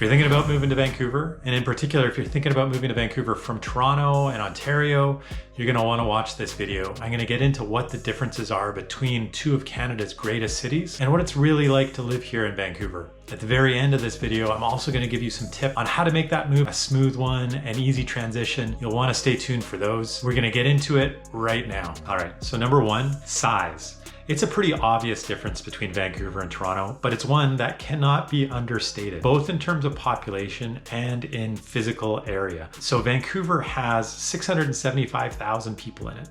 you're thinking about moving to Vancouver, and in particular, if you're thinking about moving to Vancouver from Toronto and Ontario, you're gonna wanna watch this video. I'm gonna get into what the differences are between two of Canada's greatest cities and what it's really like to live here in Vancouver. At the very end of this video, I'm also gonna give you some tips on how to make that move a smooth one, an easy transition. You'll wanna stay tuned for those. We're gonna get into it right now. All right, so number one, size. It's a pretty obvious difference between Vancouver and Toronto, but it's one that cannot be understated, both in terms of population and in physical area. So Vancouver has 675,000 people in it.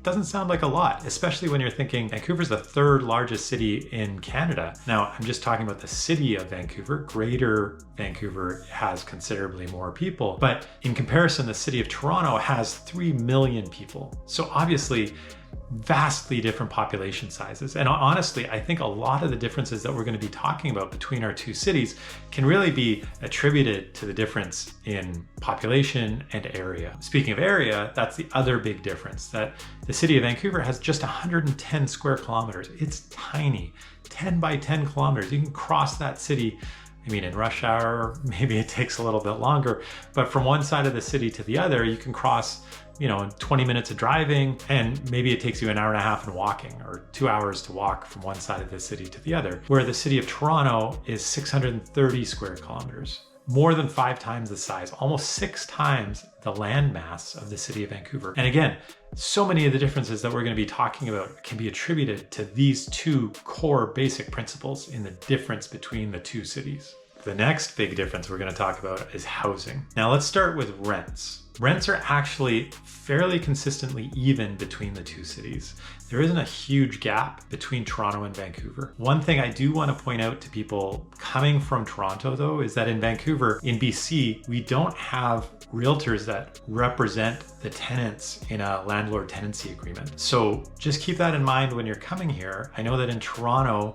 Doesn't sound like a lot, especially when you're thinking Vancouver's the third largest city in Canada. Now, I'm just talking about the city of Vancouver. Greater Vancouver has considerably more people, but in comparison, the city of Toronto has 3 million people. So obviously, vastly different population sizes. And honestly, I think a lot of the differences that we're going to be talking about between our two cities can really be attributed to the difference in population and area. Speaking of area, that's the other big difference, that the city of Vancouver has just 110 square kilometers. It's tiny, 10 by 10 kilometers. You can cross that city. I mean, in rush hour, maybe it takes a little bit longer, but from one side of the city to the other, you can cross, in 20 minutes of driving, and maybe it takes you an hour and a half in walking, or 2 hours to walk from one side of the city to the other, where the city of Toronto is 630 square kilometers, more than 5 times the size, almost 6 times the land mass of the city of Vancouver. And again, so many of the differences that we're going to be talking about can be attributed to these two core basic principles in the difference between the two cities. The next big difference we're going to talk about is housing. Now let's start with rents. Rents are actually fairly consistently even between the two cities. There isn't a huge gap between Toronto and Vancouver. One thing I do want to point out to people coming from Toronto though, is that in Vancouver, in BC, we don't have realtors that represent the tenants in a landlord tenancy agreement. So just keep that in mind when you're coming here. I know that in Toronto,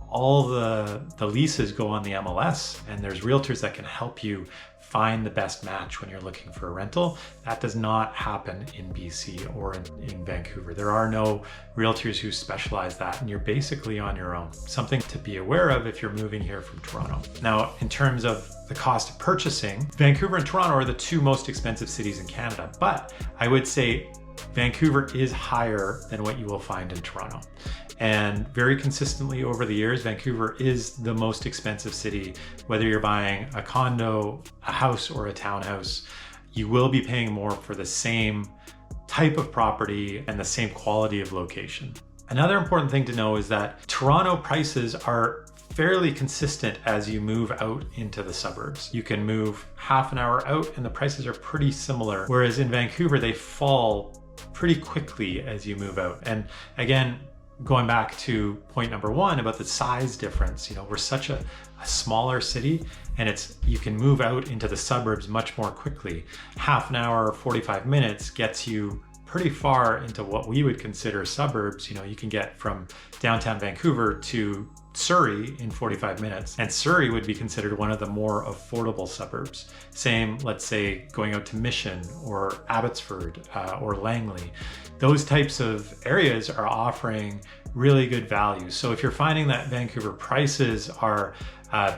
all the leases go on the MLS, and there's realtors that can help you find the best match when you're looking for a rental. That does not happen in BC or in Vancouver. There are no realtors who specialize that, and you're basically on your own. Something to be aware of if you're moving here from Toronto. Now, in terms of the cost of purchasing, Vancouver and Toronto are the two most expensive cities in Canada, but I would say Vancouver is higher than what you will find in Toronto. And very consistently over the years, Vancouver is the most expensive city. Whether you're buying a condo, a house, or a townhouse, you will be paying more for the same type of property and the same quality of location. Another important thing to know is that Toronto prices are fairly consistent as you move out into the suburbs. You can move half an hour out and the prices are pretty similar, whereas in Vancouver, they fall pretty quickly as you move out. And again, going back to point number one about the size difference, we're such a smaller city, and you can move out into the suburbs much more quickly. Half an hour, 45 minutes gets you pretty far into what we would consider suburbs. You can get from downtown Vancouver to Surrey in 45 minutes, and Surrey would be considered one of the more affordable suburbs. Same, let's say, going out to Mission or Abbotsford or Langley. Those types of areas are offering really good value. So if you're finding that Vancouver prices are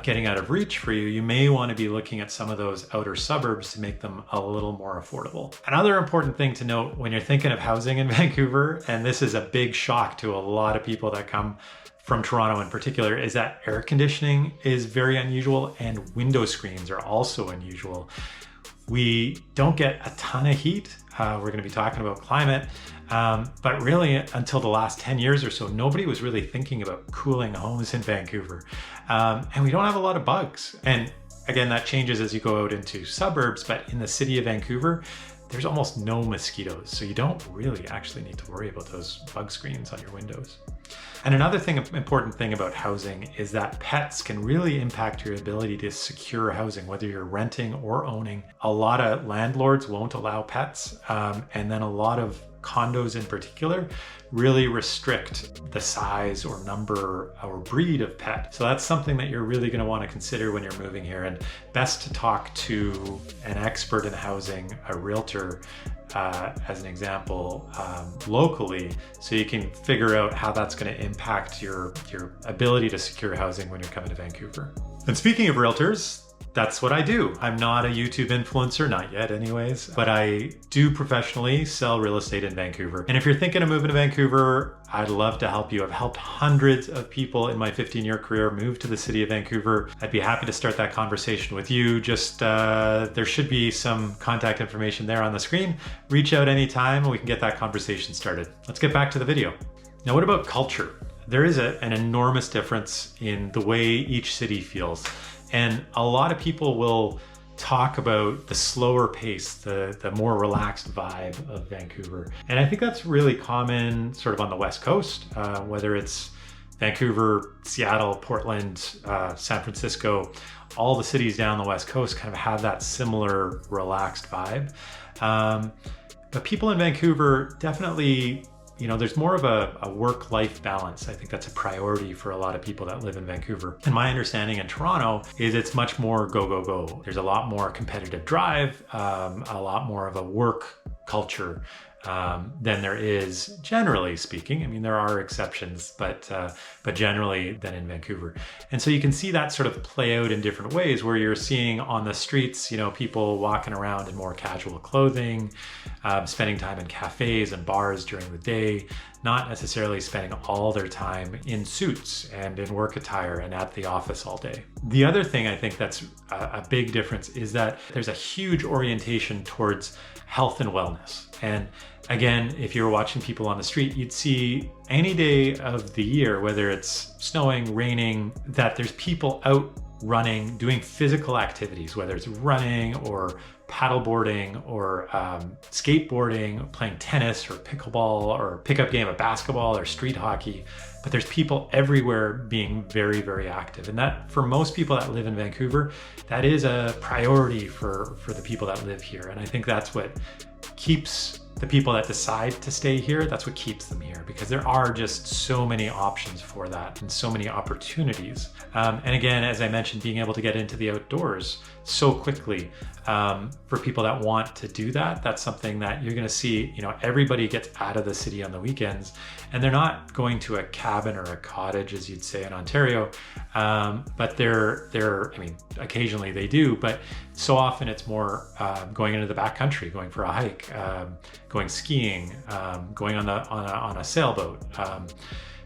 getting out of reach for you, you may want to be looking at some of those outer suburbs to make them a little more affordable. Another important thing to note when you're thinking of housing in Vancouver, and this is a big shock to a lot of people that come from Toronto in particular, is that air conditioning is very unusual and window screens are also unusual. We don't get a ton of heat. We're going to be talking about climate, but really until the last 10 years or so, nobody was really thinking about cooling homes in Vancouver. And we don't have a lot of bugs. And again, that changes as you go out into suburbs, but in the city of Vancouver, there's almost no mosquitoes. So you don't really actually need to worry about those bug screens on your windows. And another important thing about housing is that pets can really impact your ability to secure housing, whether you're renting or owning. A lot of landlords won't allow pets, and then a lot of condos in particular really restrict the size or number or breed of pet. So that's something that you're really going to want to consider when you're moving here, and best to talk to an expert in housing, a realtor, as an example, locally, so you can figure out how that's going to impact your ability to secure housing when you're coming to Vancouver. And speaking of realtors, that's what I do. I'm not a YouTube influencer, not yet anyways, but I do professionally sell real estate in Vancouver. And if you're thinking of moving to Vancouver, I'd love to help you. I've helped hundreds of people in my 15-year career move to the city of Vancouver. I'd be happy to start that conversation with you. Just there should be some contact information there on the screen. Reach out anytime and we can get that conversation started. Let's get back to the video. Now, what about culture? There is an enormous difference in the way each city feels. And a lot of people will talk about the slower pace, the more relaxed vibe of Vancouver. And I think that's really common sort of on the West Coast, whether it's Vancouver, Seattle, Portland, San Francisco, all the cities down the West Coast kind of have that similar relaxed vibe. But people in Vancouver definitely, there's more of a work-life balance. I think that's a priority for a lot of people that live in Vancouver. And my understanding in Toronto is it's much more go, go, go. There's a lot more competitive drive, a lot more of a work culture than there is, generally speaking. I mean, there are exceptions, but generally than in Vancouver. And so you can see that sort of play out in different ways where you're seeing on the streets, people walking around in more casual clothing, spending time in cafes and bars during the day, not necessarily spending all their time in suits and in work attire and at the office all day. The other thing I think that's a big difference is that there's a huge orientation towards health and wellness. And again, if you're watching people on the street, you'd see any day of the year, whether it's snowing, raining, that there's people out running, doing physical activities, whether it's running or paddleboarding or skateboarding, playing tennis or pickleball or pickup game of basketball or street hockey. But there's people everywhere being very, very active. And that, for most people that live in Vancouver, that is a priority for the people that live here. And I think that's what keeps the people that decide to stay here, that's what keeps them here, because there are just so many options for that and so many opportunities. And again, as I mentioned, being able to get into the outdoors so quickly, for people that want to do that, that's something that you're going to see, everybody gets out of the city on the weekends and they're not going to a cabin or a cottage, as you'd say in Ontario. But I mean, occasionally they do, but so often it's more going into the backcountry, going for a hike, going skiing, going on a sailboat.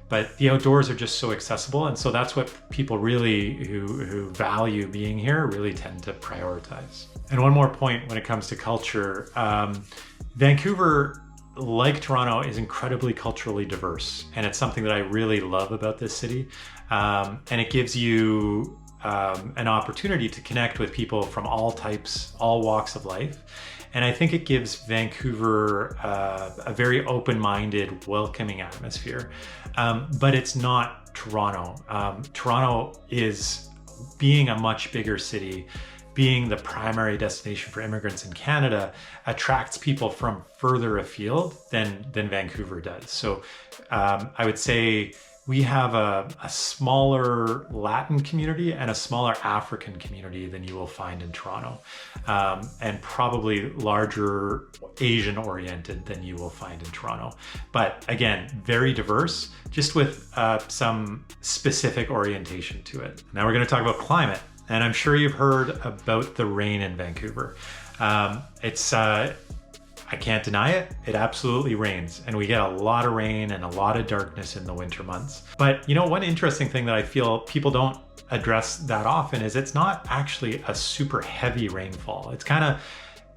But the outdoors are just so accessible, and so that's what people really who value being here really tend to prioritize. And one more point when it comes to culture, Vancouver, like Toronto, is incredibly culturally diverse, and it's something that I really love about this city. And it gives you an opportunity to connect with people from all types, all walks of life. And I think it gives Vancouver a very open-minded, welcoming atmosphere. But it's not Toronto. Toronto is, being a much bigger city, being the primary destination for immigrants in Canada, attracts people from further afield than Vancouver does. So I would say we have a smaller Latin community and a smaller African community than you will find in Toronto, and probably larger Asian oriented than you will find in Toronto. But again, very diverse, just with some specific orientation to it. Now we're going to talk about climate, and I'm sure you've heard about the rain in Vancouver. I can't deny it. It absolutely rains, and we get a lot of rain and a lot of darkness in the winter months. But one interesting thing that I feel people don't address that often is it's not actually a super heavy rainfall.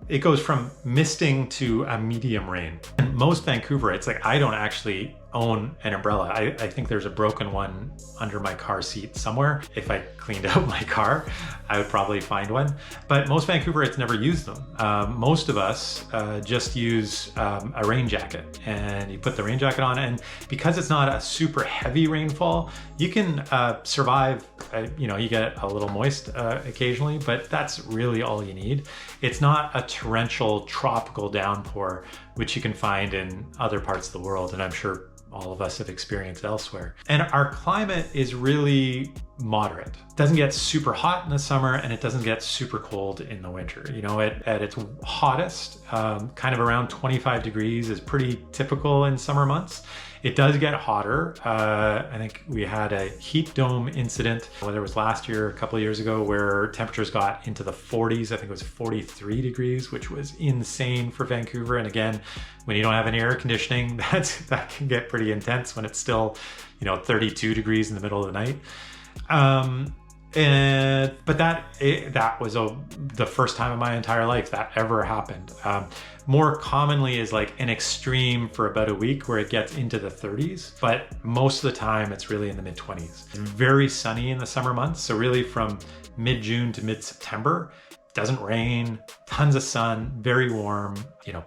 It goes from misting to a medium rain. And most Vancouverites, like, I don't actually own an umbrella. I think there's a broken one under my car seat somewhere. If I cleaned out my car, I would probably find one. But most Vancouverites never use them. Most of us just use a rain jacket, and you put the rain jacket on, and because it's not a super heavy rainfall, you can survive. You get a little moist occasionally, but that's really all you need. It's not a torrential tropical downpour, which you can find in other parts of the world, and I'm sure all of us have experienced elsewhere. And our climate is really moderate. It doesn't get super hot in the summer, and it doesn't get super cold in the winter. At its hottest, kind of around 25 degrees is pretty typical in summer months. It does get hotter. I think we had a heat dome incident, whether it was last year, a couple of years ago, where temperatures got into the 40s. I think it was 43 degrees, which was insane for Vancouver. And again, when you don't have any air conditioning, that can get pretty intense when it's still, 32 degrees in the middle of the night. But that was the first time in my entire life that ever happened. More commonly is like an extreme for about a week where it gets into the 30s, but most of the time it's really in the mid-20s. It's very sunny in the summer months, so really from mid-June to mid-September, it doesn't rain, tons of sun, very warm,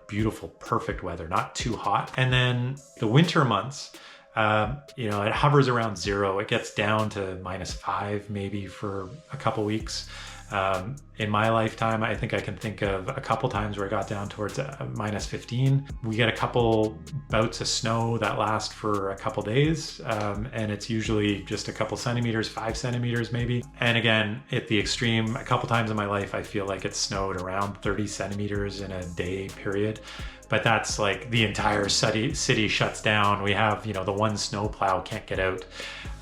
beautiful, perfect weather, not too hot. And then the winter months, it hovers around 0. It gets down to -5 maybe for a couple weeks. In my lifetime, I think I can think of a couple times where it got down towards -15. We get a couple bouts of snow that last for a couple days, and it's usually just a couple centimeters, 5 centimeters maybe. And again, at the extreme, a couple times in my life, I feel like it's snowed around 30 centimeters in a day period. But that's like the entire city shuts down. We have, the one snow plow can't get out.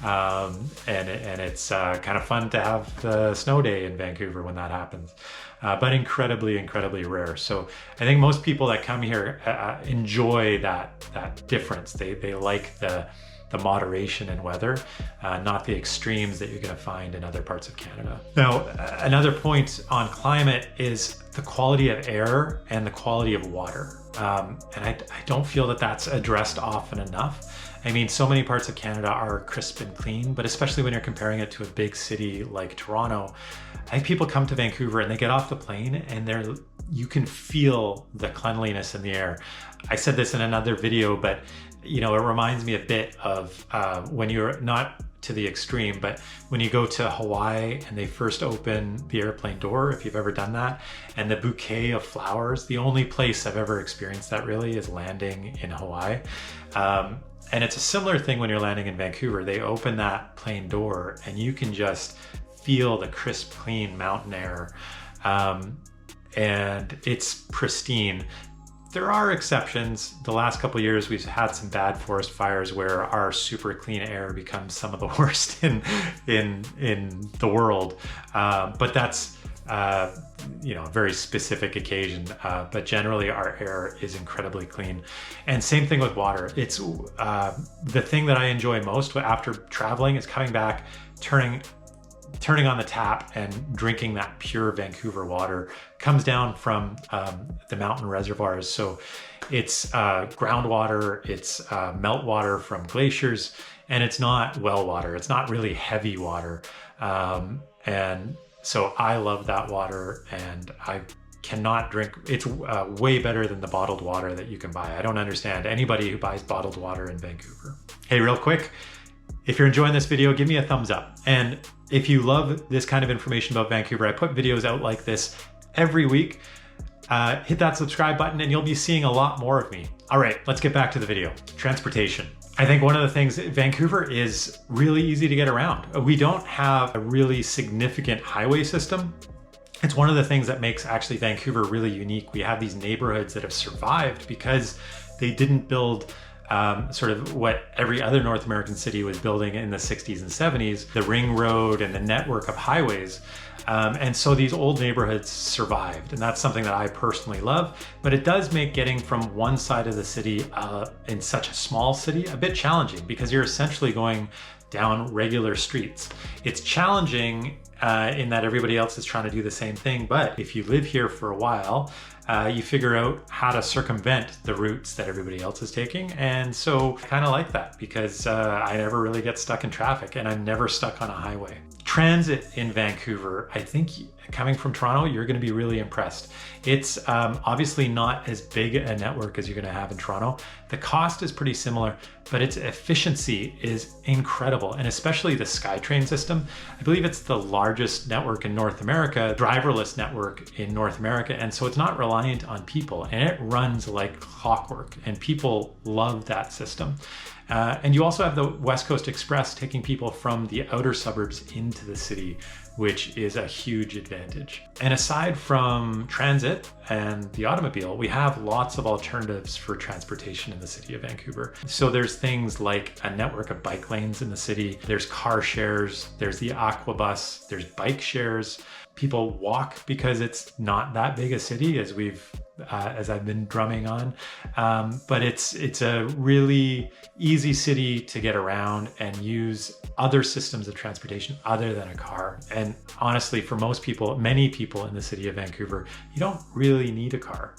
And it's kind of fun to have the snow day in Vancouver when that happens. But incredibly, incredibly rare. So I think most people that come here enjoy that difference. They like the moderation in weather, not the extremes that you're going to find in other parts of Canada. Now, another point on climate is the quality of air and the quality of water. And I don't feel that that's addressed often enough. I mean, so many parts of Canada are crisp and clean, but especially when you're comparing it to a big city like Toronto, I think people come to Vancouver and they get off the plane and you can feel the cleanliness in the air. I said this in another video, but it reminds me a bit of when you're not to the extreme, but when you go to Hawaii and they first open the airplane door, if you've ever done that, and the bouquet of flowers, the only place I've ever experienced that really is landing in Hawaii. And it's a similar thing when you're landing in Vancouver. They open that plane door and you can just feel the crisp, clean mountain air. And it's pristine. There are exceptions. The last couple of years, we've had some bad forest fires where our super clean air becomes some of the worst in the world. But that's a very specific occasion. But generally, our air is incredibly clean. And same thing with water. It's the thing that I enjoy most after traveling is coming back, turning on the tap and drinking that pure Vancouver water. Comes down from the mountain reservoirs. So it's groundwater, it's meltwater from glaciers, and it's not well water. It's not really heavy water. And so I love that water, and I cannot drink. It's way better than the bottled water that you can buy. I don't understand anybody who buys bottled water in Vancouver. Hey, real quick, if you're enjoying this video, give me a thumbs up. And if you love this kind of information about Vancouver, I put videos out like this every week. Hit that subscribe button and you'll be seeing a lot more of me. All right, let's get back to the video. Transportation. I think one of the things, Vancouver is really easy to get around. We don't have a really significant highway system. It's one of the things that makes actually Vancouver really unique. We have these neighborhoods that have survived because they didn't build sort of what every other North American city was building in the 60s and 70s, the ring road and the network of highways. And so these old neighborhoods survived, and that's something that I personally love, but it does make getting from one side of the city in such a small city a bit challenging because you're essentially going down regular streets. It's challenging in that everybody else is trying to do the same thing, but if you live here for a while, you figure out how to circumvent the routes that everybody else is taking. And so I kind of like that because I never really get stuck in traffic and I'm never stuck on a highway. Transit in Vancouver, I think coming from Toronto, you're going to be really impressed. It's obviously not as big a network as you're going to have in Toronto. The cost is pretty similar, but its efficiency is incredible. And especially the SkyTrain system. I believe it's the largest network in North America, driverless network in North America. And so it's not reliant on people and it runs like clockwork and people love that system. And you also have the West Coast Express taking people from the outer suburbs into the city, which is a huge advantage. And aside from transit and the automobile, we have lots of alternatives for transportation in the city of Vancouver. So there's things like a network of bike lanes in the city, there's car shares, there's the Aquabus, there's bike shares. People walk because it's not that big a city, as I've been drumming on, but it's a really easy city to get around and use other systems of transportation other than a car. And honestly, for most people, many people in the city of Vancouver, you don't really need a car,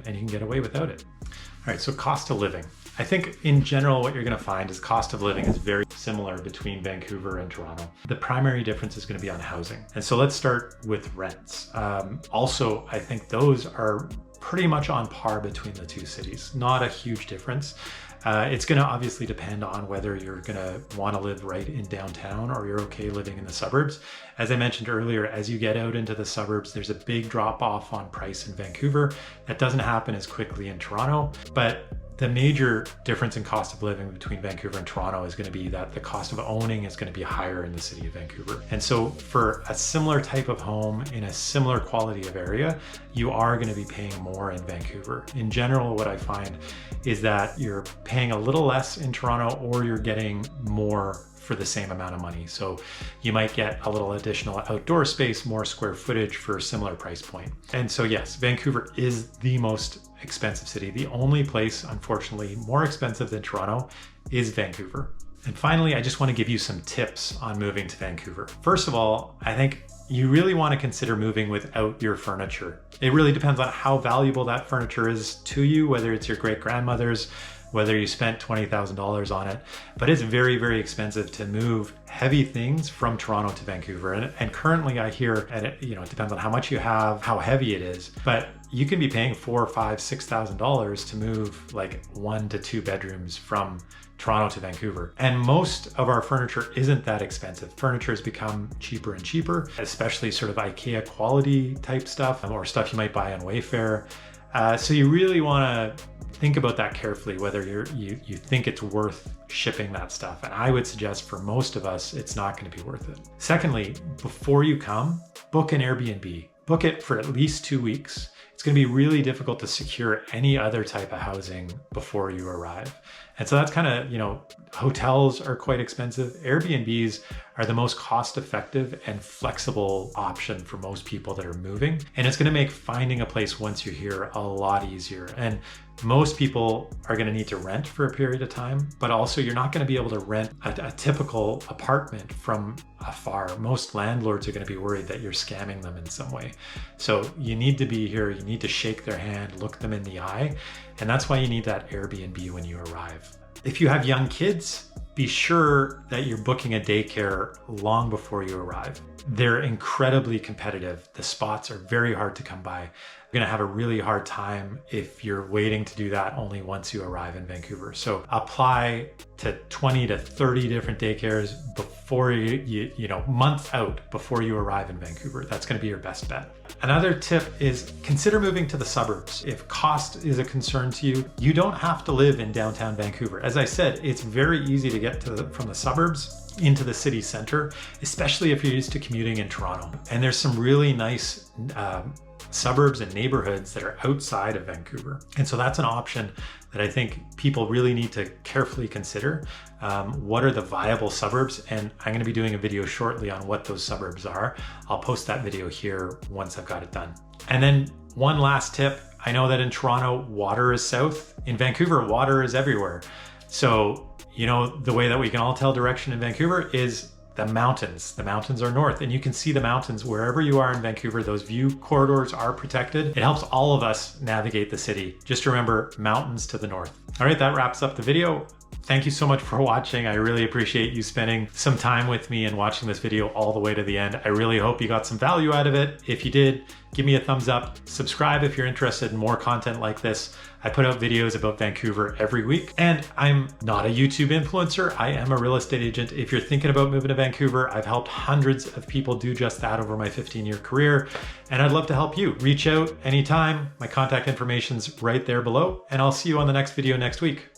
and you can get away without it. All right, so cost of living. I think in general, what you're gonna find is cost of living is very similar between Vancouver and Toronto. The primary difference is gonna be on housing. And so let's start with rents. Also, I think those are pretty much on par between the two cities. Not a huge difference. It's gonna obviously depend on whether you're gonna wanna live right in downtown or you're okay living in the suburbs. As I mentioned earlier, as you get out into the suburbs, there's a big drop off on price in Vancouver. That doesn't happen as quickly in Toronto, but the major difference in cost of living between Vancouver and Toronto is going to be that the cost of owning is going to be higher in the city of Vancouver. And so for a similar type of home in a similar quality of area, you are going to be paying more in Vancouver. In general, what I find is that you're paying a little less in Toronto or you're getting more for the same amount of money. So you might get a little additional outdoor space, more square footage for a similar price point. And so yes, Vancouver is the most expensive city. The only place, unfortunately, more expensive than Toronto is Vancouver. And finally, I just want to give you some tips on moving to Vancouver. First of all, I think you really want to consider moving without your furniture. It really depends on how valuable that furniture is to you, whether it's your great-grandmother's, whether you spent $20,000 on it, but it's very, very expensive to move heavy things from Toronto to Vancouver. And currently I hear, and it depends on how much you have, how heavy it is, but you can be paying $4,000, $5,000, $6,000 to move like 1 to 2 bedrooms from Toronto to Vancouver. And most of our furniture isn't that expensive. Furniture has become cheaper and cheaper, especially sort of IKEA quality type stuff or stuff you might buy on Wayfair. So you really want to think about that carefully, whether you think it's worth shipping that stuff. And I would suggest for most of us, it's not going to be worth it. Secondly, before you come, book an Airbnb. Book it for at least 2 weeks. It's going to be really difficult to secure any other type of housing before you arrive. And so that's kind of, hotels are quite expensive. Airbnbs are the most cost-effective and flexible option for most people that are moving. And it's going to make finding a place once you're here a lot easier. And most people are going to need to rent for a period of time, but also you're not going to be able to rent a typical apartment from afar. Most landlords are going to be worried that you're scamming them in some way. So you need to be here, you need to shake their hand, look them in the eye. And that's why you need that Airbnb when you arrive. If you have young kids, be sure that you're booking a daycare long before you arrive. They're incredibly competitive. The spots are very hard to come by. You're gonna have a really hard time if you're waiting to do that only once you arrive in Vancouver. So apply to 20 to 30 different daycares before months out before you arrive in Vancouver. That's gonna be your best bet. Another tip is consider moving to the suburbs. If cost is a concern to you, you don't have to live in downtown Vancouver. As I said, it's very easy to get from the suburbs into the city center, especially if you're used to commuting in Toronto. And there's some really nice suburbs and neighborhoods that are outside of Vancouver. And so that's an option that I think people really need to carefully consider. What are the viable suburbs? And I'm going to be doing a video shortly on what those suburbs are. I'll post that video here once I've got it done. And then one last tip. I know that in Toronto, water is south. In Vancouver, water is everywhere. So, the way that we can all tell direction in Vancouver is the mountains. The mountains are north, and you can see the mountains wherever you are in Vancouver. Those view corridors are protected. It helps all of us navigate the city. Just remember, mountains to the north. All right, that wraps up the video. Thank you so much for watching. I really appreciate you spending some time with me and watching this video all the way to the end. I really hope you got some value out of it. If you did, give me a thumbs up. Subscribe if you're interested in more content like this. I put out videos about Vancouver every week, and I'm not a YouTube influencer. I am a real estate agent. If you're thinking about moving to Vancouver, I've helped hundreds of people do just that over my 15-year career, and I'd love to help you. Reach out anytime. My contact information's right there below, and I'll see you on the next video next week.